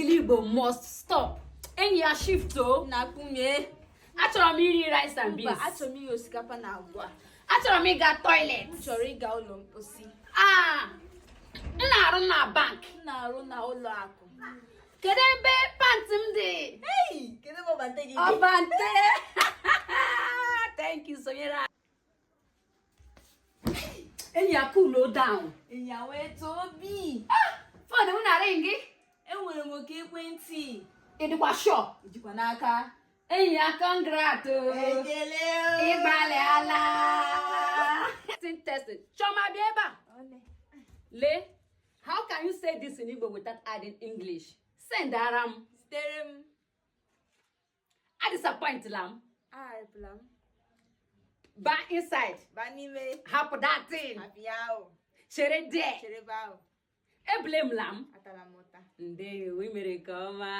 Igbo must stop. Enyi ya shift o. Na kumye. Achọrọ m iri rice and beans. Achọrọ m iri osikapa na agwa. Achọrọ m ịga toilet. Chọrọ ịga ụlọ mposi. M na-arụ na bank. M na-arụ na ụlọ akụ. Kedu ebe pants m dị? Hey, kedu ebe ọbante gị? Ọbante. Thank you, Sonyera. Enyi ya cool down. Enyi ya wee tobi. Phone m na-ring gị. Enwere m oke ekwentị. Ị dịkwa sure? Ijikwa n'aka. Enyi ya congrats. Ekele. Ịgbalịala. Testing. Choma bịa ebe a. Le. How can you say this in Igbo without adding English? Send aram. Sitere m. I disappoint lam. Arịpụla m. Ba inside. Ba n'ime. Hapụ that thing. Abịa ahụ. Chere there. Chere ebe ahụ. E blame lam. Atala m ụta. Ndewo, i mere nke ọma.